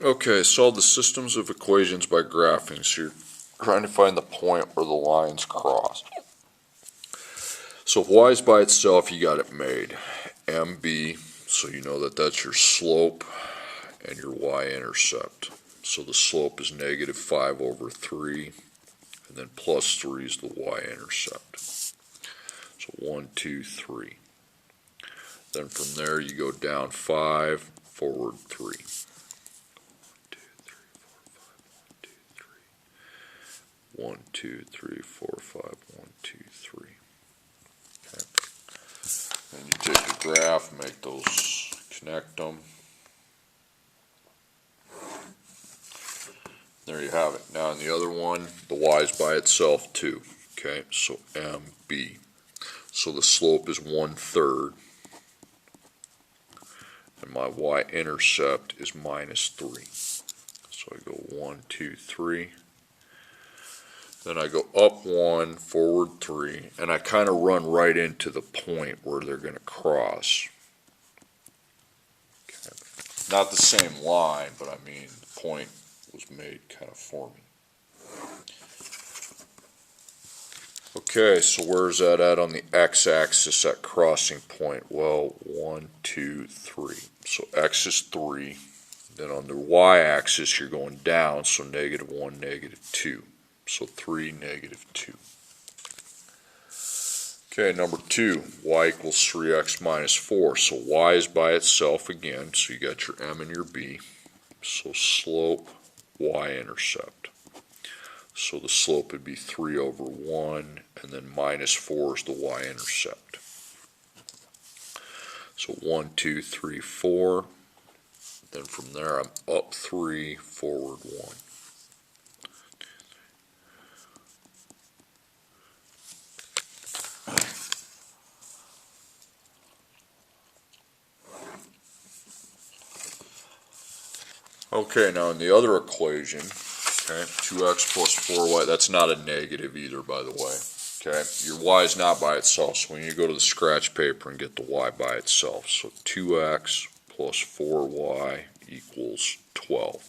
Okay, solve the systems of equations by graphing. So you're trying to find the point where the lines cross. So if y is by itself, you got it made. MB, so you know that that's your slope and your y-intercept. So the slope is negative 5 over 3, and then plus 3 is the y-intercept. So 1, 2, 3. Then from there you go down 5, forward 3. 1, 2, 3, 4, 5, 1, 2, 3. Okay. Then you take a graph, make those, connect them. There you have it. Now in the other one, the y is by itself too. Okay, so MB. So the slope is 1/3. And my y-intercept is minus 3. So I go 1, 2, 3. Then I go up 1, forward 3, and I kind of run right into the point where they're going to cross. Okay. Not the same line, but I mean the point was made kind of for me. Okay, so where's that at on the x-axis, that crossing point? Well, 1, 2, 3. So x is 3. Then on the y-axis, you're going down, so negative 1, negative 2. So 3, negative 2. Okay, number 2, y equals 3x minus 4. So y is by itself again, so you got your m and your b. So slope, y-intercept. So the slope would be 3 over 1, and then minus 4 is the y-intercept. So 1, 2, 3, 4. Then from there I'm up 3, forward 1. Okay, now in the other equation, okay, 2x plus 4y, that's not a negative either, by the way. Okay, your y is not by itself, so we need to go to the scratch paper and get the y by itself. So 2x plus 4y equals 12.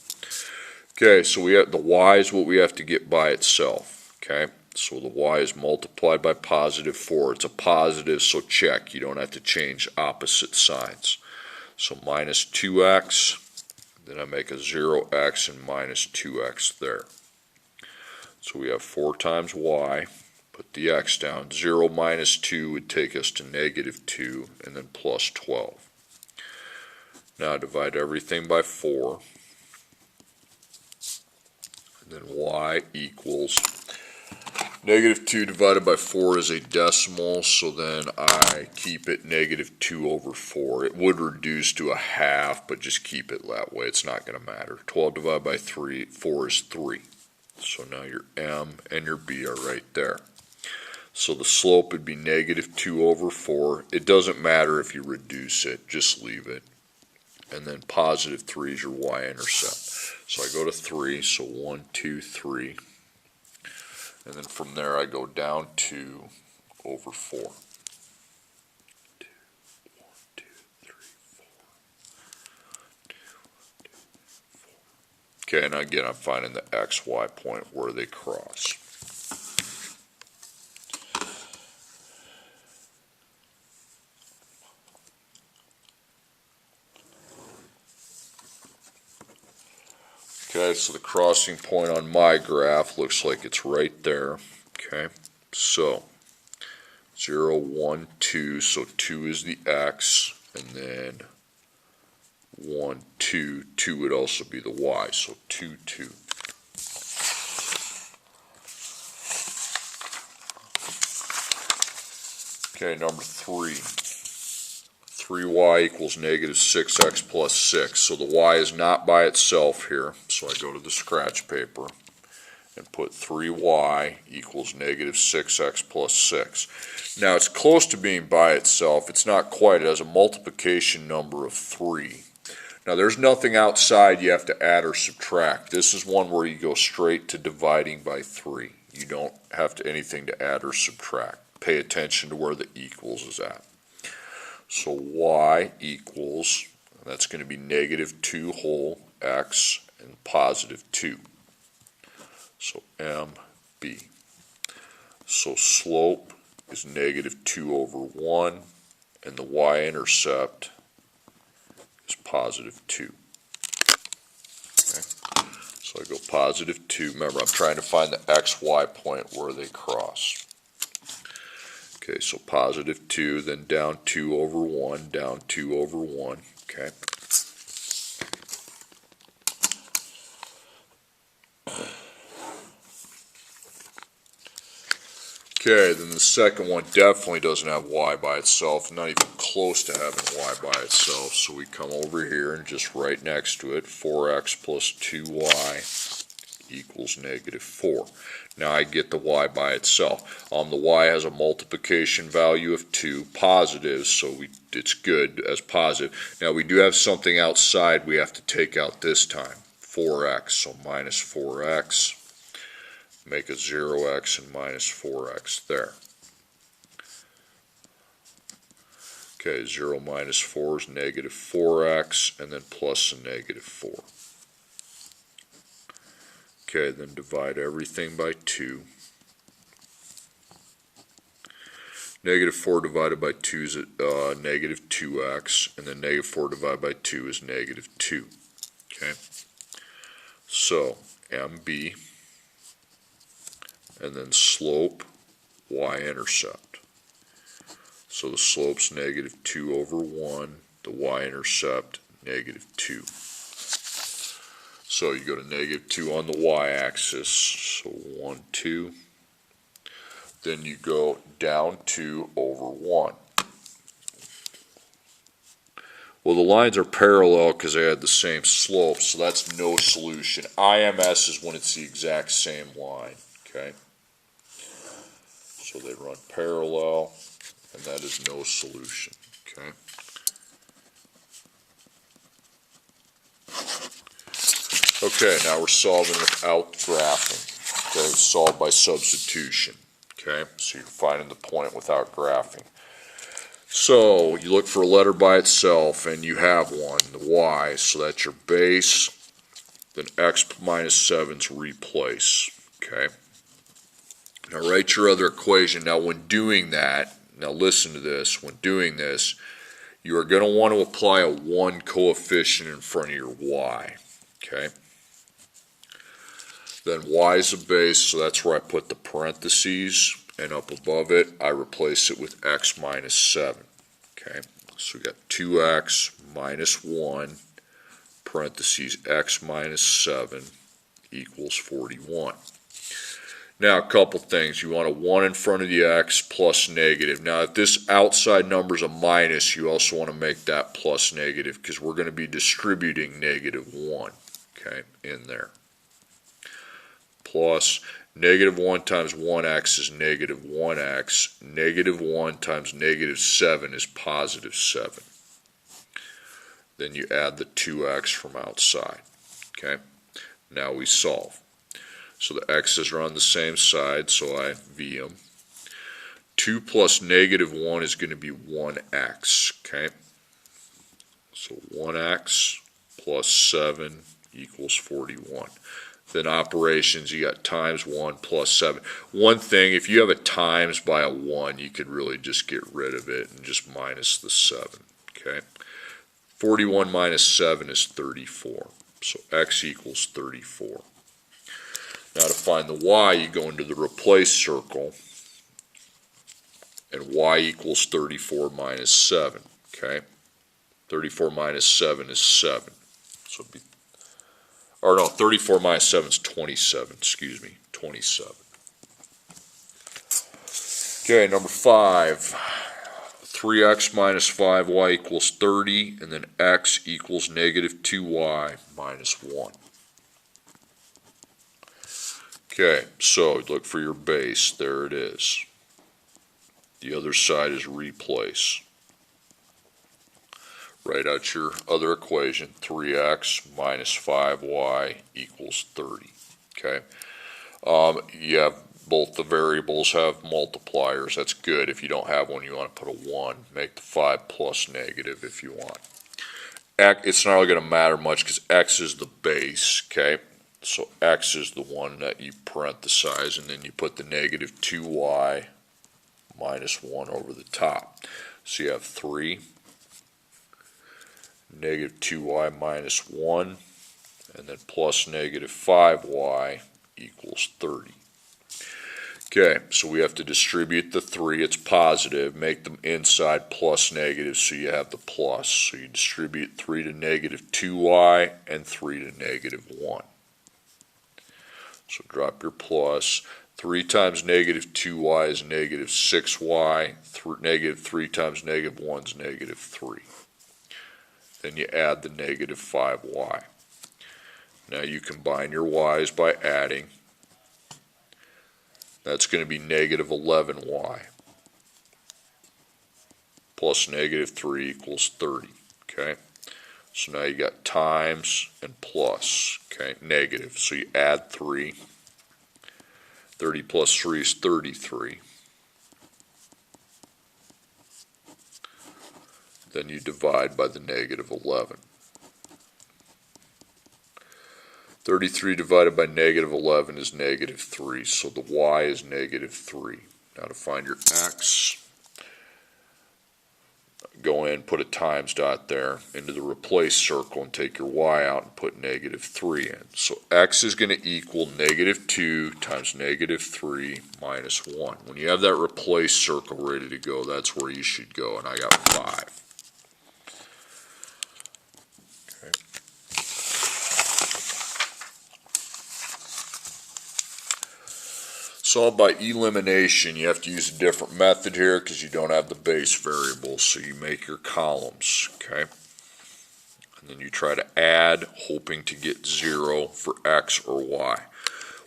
Okay, so we have the y is what we have to get by itself. Okay, so the y is multiplied by positive 4. It's a positive, so check. You don't have to change opposite signs. So minus 2x. Then I make a 0x and minus 2x there. So we have 4 times y, put the x down. 0 minus 2 would take us to negative 2, and then plus 12. Now divide everything by 4. And then y equals, negative 2 divided by 4 is a decimal, so then I keep it negative 2 over 4. It would reduce to a half, but just keep it that way. It's not going to matter. 12 divided by 3, 4 is 3. So now your m and your b are right there. So the slope would be negative 2 over 4. It doesn't matter if you reduce it, just leave it. And then positive 3 is your y-intercept. So I go to 3, so 1, 2, 3. And then from there I go down 2 over 4. 2, 1, 2, 3, 4. 2, 1, 2, 4. Okay, and again I'm finding the xy point where they cross. Okay, so the crossing point on my graph looks like it's right there. Okay, so 0, 1, 2, so 2 is the x, and then 1, 2, 2 would also be the y, so 2, 2. Okay, number 3. 3y equals negative 6x plus 6. So the y is not by itself here. So I go to the scratch paper and put 3y equals negative 6x plus 6. Now it's close to being by itself. It's not quite. It has a multiplication number of 3. Now there's nothing outside you have to add or subtract. This is one where you go straight to dividing by 3. You don't have to anything to add or subtract. Pay attention to where the equals is at. So y equals, that's going to be negative 2 whole x, and positive 2. So MB. So slope is negative 2 over 1, and the y-intercept is positive 2. Okay. So I go positive 2. Remember, I'm trying to find the xy point where they cross. Okay, so positive 2, then down 2 over 1, down 2 over 1. Okay. Okay, then the second one definitely doesn't have y by itself, not even close to having y by itself. So we come over here and just right next to it, 4x plus 2y equals negative 4. Now I get the y by itself. The y has a multiplication value of 2, positive, so it's good as positive. Now we do have something outside we have to take out this time, 4x, so minus 4x. Make it 0x and minus 4x there. Okay, 0 minus 4 is negative 4x, and then plus a negative 4. Okay, then divide everything by 2. Negative 4 divided by 2 is negative 2x, and then negative 4 divided by 2 is negative 2. Okay, so MB, and then slope, y-intercept. So the slope's negative 2 over 1, the y-intercept, negative 2. So you go to negative 2 on the y-axis, so 1, 2. Then you go down 2 over 1. Well, the lines are parallel because they had the same slope, so that's no solution. IMS is when it's the exact same line, okay? So they run parallel, and that is no solution, okay? Okay, now we're solving without graphing. Okay, solve by substitution. Okay, so you're finding the point without graphing. So you look for a letter by itself, and you have one, the y, so that's your base. Then x minus 7's replace. Okay. Now write your other equation. Now when doing that, now listen to this, when doing this, you are going to want to apply a 1 coefficient in front of your y. Okay. Then y is a base, so that's where I put the parentheses, and up above it, I replace it with x minus 7. Okay, so we got 2x minus 1, parentheses x minus 7 equals 41. Now, a couple things. You want a 1 in front of the x plus negative. Now, if this outside number is a minus, you also want to make that plus negative because we're going to be distributing negative 1, okay, in there. Plus negative 1 times 1x is negative 1x. Negative 1 times negative 7 is positive 7. Then you add the 2x from outside. Okay. Now we solve. So the x's are on the same side, so I v them. 2 plus negative 1 is going to be 1x. Okay. So 1x plus 7 equals 41. Then operations, you got times 1 plus 7. One thing, if you have a times by a 1, you could really just get rid of it and just minus the 7. Okay. 41 minus 7 is 34. So x equals 34. Now to find the y, you go into the replace circle, and y equals 34 minus 7. Okay. 34 minus 7 is 7. So it'd be 34 minus 7 is 27, excuse me, 27. Okay, number 5, 3x minus 5y equals 30, and then x equals negative 2y minus 1. Okay, so look for your base, there it is. The other side is replace. Write out your other equation, 3x minus 5y equals 30. Okay. You have both the variables have multipliers. That's good. If you don't have one, you want to put a 1. Make the 5 plus negative if you want. it's not really going to matter much because x is the base, okay? So x is the one that you parenthesize, and then you put the negative 2y minus 1 over the top. So you have 3, negative 2y minus 1, and then plus negative 5y equals 30. Okay, so we have to distribute the 3, it's positive, make them inside plus negative, so you have the plus. So you distribute 3 to negative 2y and 3 to negative 1. So drop your plus. 3 times negative 2y is negative 6y. Negative 3 times negative 1 is negative 3. Then you add the negative 5y. Now you combine your y's by adding. That's going to be negative 11y plus negative 3 equals 30. Okay, so now you got times and plus. Okay, negative. So you add 3. 30 plus 3 is 33. Then you divide by the negative 11. 33 divided by negative 11 is negative 3, so the y is negative 3. Now to find your x, go in, put a times dot there into the replace circle and take your y out and put negative 3 in. So x is going to equal negative 2 times negative 3 minus 1. When you have that replace circle ready to go, that's where you should go, and I got 5. Solve by elimination. You have to use a different method here because you don't have the base variable, so you make your columns, okay? And then you try to add, hoping to get 0 for x or y.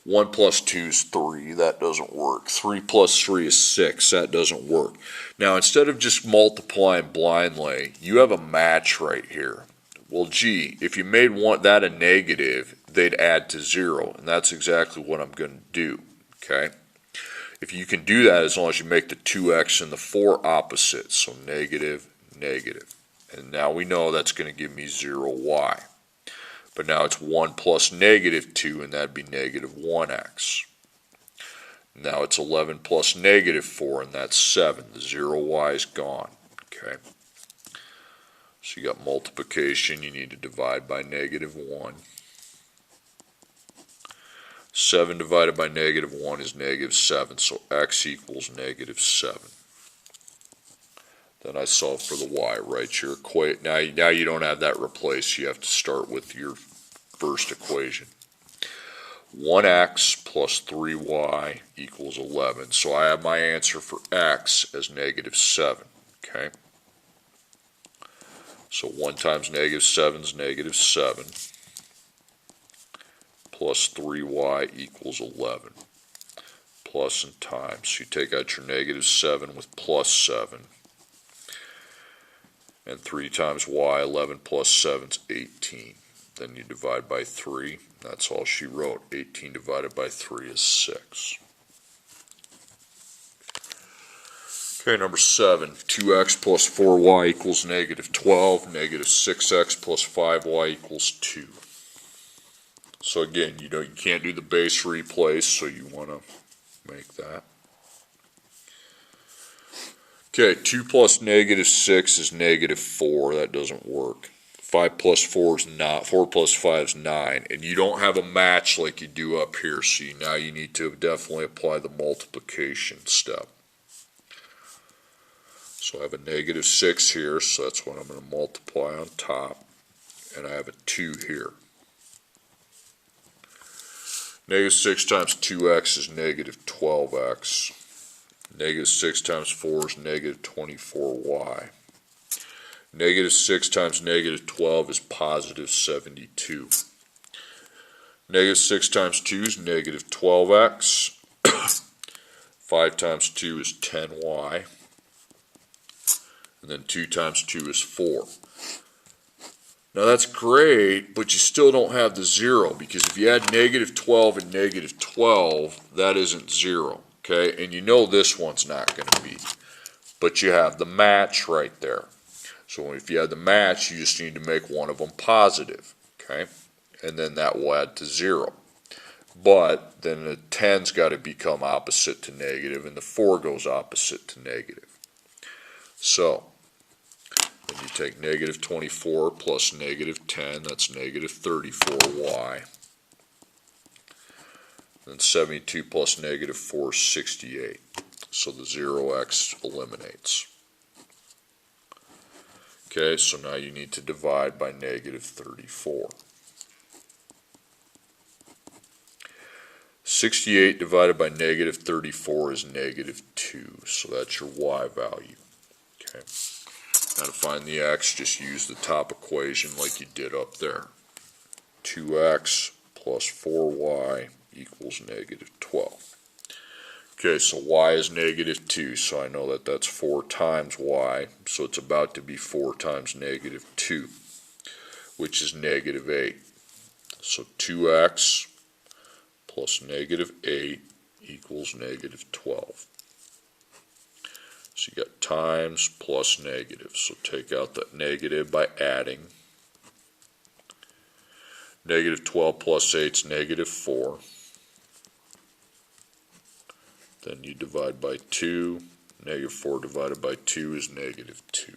1 plus 2 is 3, that doesn't work. 3 plus 3 is 6, that doesn't work. Now instead of just multiplying blindly, you have a match right here. Well, gee, if you made that a negative, they'd add to 0, and that's exactly what I'm going to do. Okay, if you can do that as long as you make the 2x and the 4 opposite, so negative, negative. And now we know that's going to give me 0y. But now it's 1 plus negative 2, and that'd be negative 1x. Now it's 11 plus negative 4, and that's 7. The 0y is gone. Okay, so you got multiplication, you need to divide by negative 1. 7 divided by negative 1 is negative 7, so x equals negative 7. Then I solve for the y, write your equation. Now you don't have that replace, you have to start with your first equation. 1x plus 3y equals 11, so I have my answer for x as negative 7. Okay, so 1 times negative 7 is negative 7. Plus 3y equals 11. Plus and times. So you take out your negative 7 with plus 7. And 3 times y, 11 plus 7 is 18. Then you divide by 3. That's all she wrote. 18 divided by 3 is 6. Okay, number 7. 2x plus 4y equals negative 12. Negative 6x plus 5y equals 2. So again, you can't do the base replace, so you want to make that. Okay, 2 plus negative 6 is negative 4. That doesn't work. 5 plus 4 is not. 4 plus 5 is 9. And you don't have a match like you do up here, so now you need to definitely apply the multiplication step. So I have a negative 6 here, so that's what I'm going to multiply on top. And I have a 2 here. Negative 6 times 2x is negative 12x. Negative 6 times 4 is negative 24y. Negative 6 times negative 12 is positive 72. Negative 6 times 2 is negative 12x. 5 times 2 is 10y. And then 2 times 2 is 4. Now that's great, but you still don't have the 0, because if you add negative 12 and negative 12, that isn't 0, okay? And you know this one's not going to be, but you have the match right there. So if you have the match, you just need to make one of them positive, okay? And then that will add to 0. But then the 10's got to become opposite to negative, and the 4 goes opposite to negative. So then you take negative 24 plus negative 10, that's negative 34y. Then 72 plus negative 4 is 68. So the 0x eliminates. Okay, so now you need to divide by negative 34. 68 divided by negative 34 is negative 2. So that's your y value. Okay. Now to find the x, just use the top equation like you did up there. 2x plus 4y equals negative 12. Okay, so y is negative 2, so I know that that's 4 times y, so it's about to be 4 times negative 2, which is negative 8. So 2x plus negative 8 equals negative 12. So you got times plus negative, so take out that negative by adding. Negative 12 plus 8 is negative 4. Then you divide by 2. Negative 4 divided by 2 is negative 2.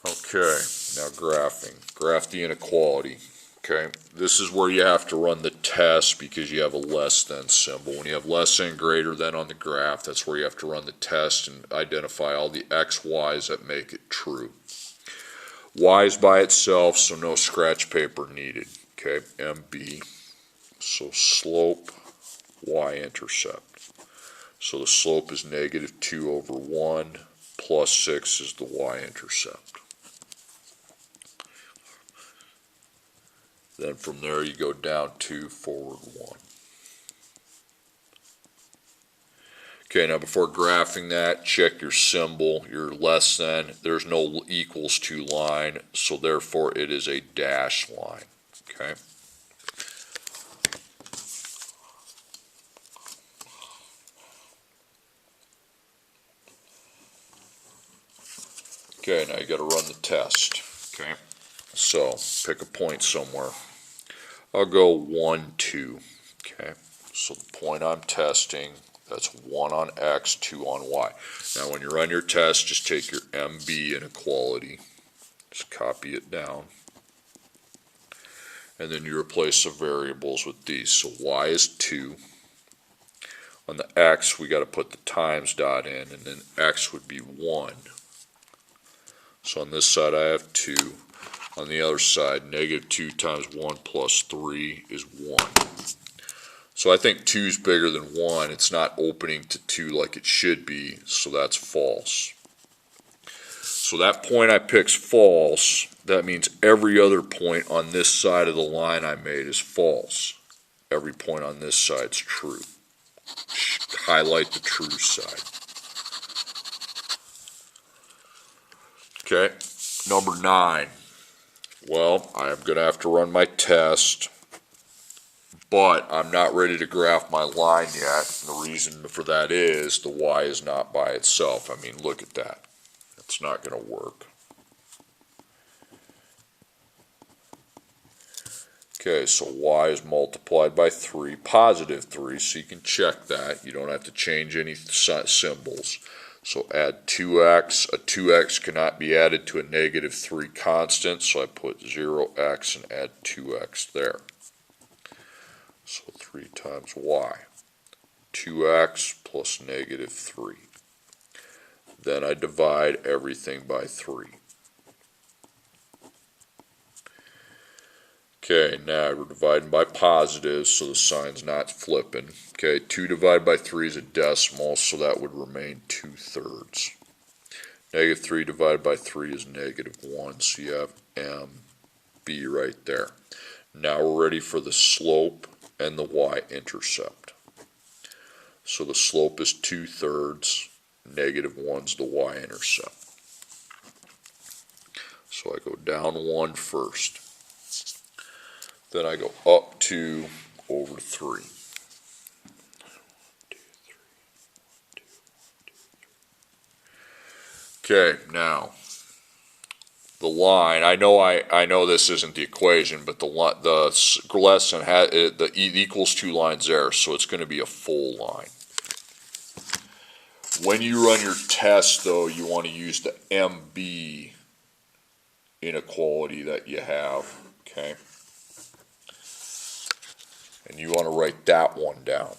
Okay, now graphing. Graph the inequality. Okay, this is where you have to run the test because you have a less than symbol. When you have less than greater than on the graph, that's where you have to run the test and identify all the x, y's that make it true. Y is by itself, so no scratch paper needed. Okay, MB. So slope, y-intercept. So the slope is negative 2 over 1, plus 6 is the y-intercept. Then from there you go down 2, forward 1. Okay, now before graphing that, check your symbol, your less than. There's no equals to line, so therefore it is a dash line. Okay. Okay, now you got to run the test. Okay, so pick a point somewhere. I'll go 1, 2. Okay, so the point I'm testing, that's 1 on x, 2 on y. Now when you run your test, just take your MB inequality, just copy it down, and then you replace the variables with these. So y is 2. On the x, we got to put the times dot in, and then x would be 1. So on this side I have 2. On the other side, negative 2 times 1 plus 3 is 1. So I think 2 is bigger than 1. It's not opening to 2 like it should be, so that's false. So that point I pick's false. That means every other point on this side of the line I made is false. Every point on this side is true. Highlight the true side. Okay, number 9. Well, I'm going to have to run my test, but I'm not ready to graph my line yet. The reason for that is the y is not by itself. I mean, look at that. It's not going to work. Okay, so y is multiplied by 3, positive 3, so you can check that. You don't have to change any symbols. So add 2x. A 2x cannot be added to a negative 3 constant, so I put 0x and add 2x there. So 3 times y. 2x plus negative 3. Then I divide everything by 3. Okay, now we're dividing by positives, so the sign's not flipping. Okay, 2 divided by 3 is a decimal, so that would remain 2/3. Negative 3 divided by 3 is negative 1, so you have MB right there. Now we're ready for the slope and the y-intercept. So the slope is 2/3, negative 1's the y-intercept. So I go down 1 first. Then I go up 2 over 3. Okay, now the line. I know this isn't the equation, but the lesson had the equals two lines there, so it's going to be a full line. When you run your test, though, you want to use the MB inequality that you have, okay? And you want to write that one down.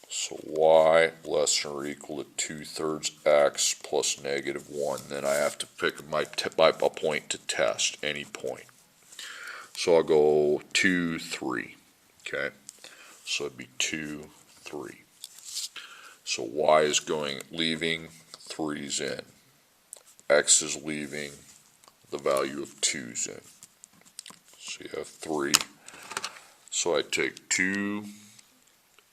So y less than or equal to 2/3 x plus -1. Then I have to pick a point to test, any point. So I'll go 2, 3, okay? So it'd be 2, 3. So y is leaving, 3's in. X is leaving, the value of 2's in. So you have 3. So I take 2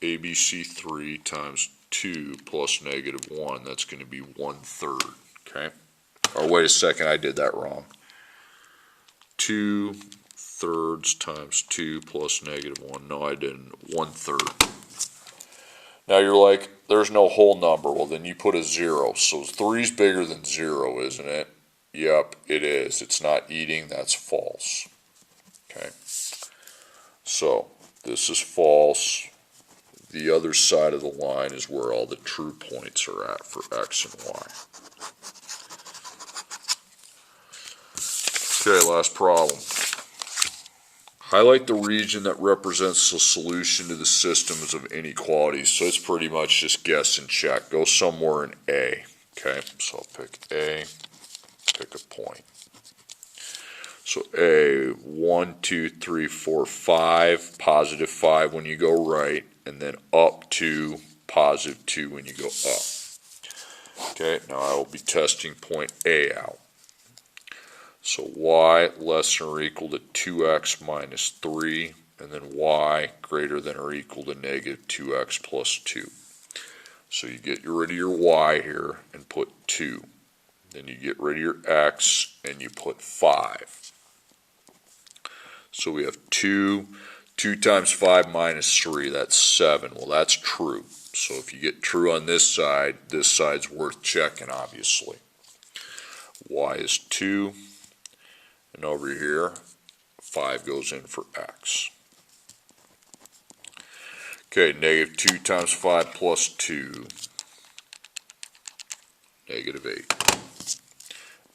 ABC3 times 2 plus -1. That's going to be 1/3, okay? Or wait a second, I did that wrong. 2/3 times 2 plus -1. No, I didn't. 1/3. Now you're like, there's no whole number. Well, then you put a 0. So 3's bigger than 0, isn't it? Yep, it is. It's not eating. That's false. Okay. So this is false. The other side of the line is where all the true points are at for x and y. Okay, last problem. Highlight the region that represents the solution to the systems of inequalities. So it's pretty much just guess and check. Go somewhere in A. Okay, so I'll pick A, pick a point. So A, 1, 2, 3, 4, 5, positive 5 when you go right, and then up to positive 2 when you go up. Okay, now I will be testing point A out. So y less than or equal to 2x minus 3, and then y greater than or equal to -2x plus 2. So you get rid of your y here and put 2. Then you get rid of your x and you put 5. So we have 2 times 5 minus 3, that's 7. Well, that's true. So if you get true on this side's worth checking, obviously. Y is 2. And over here, 5 goes in for x. Okay, -2 times 5 plus 2, -8.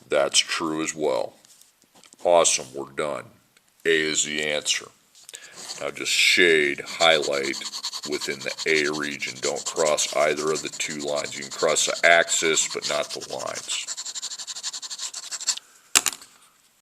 That's true as well. Awesome, we're done. A is the answer. Now just shade, highlight within the A region. Don't cross either of the two lines. You can cross the axis, but not the lines.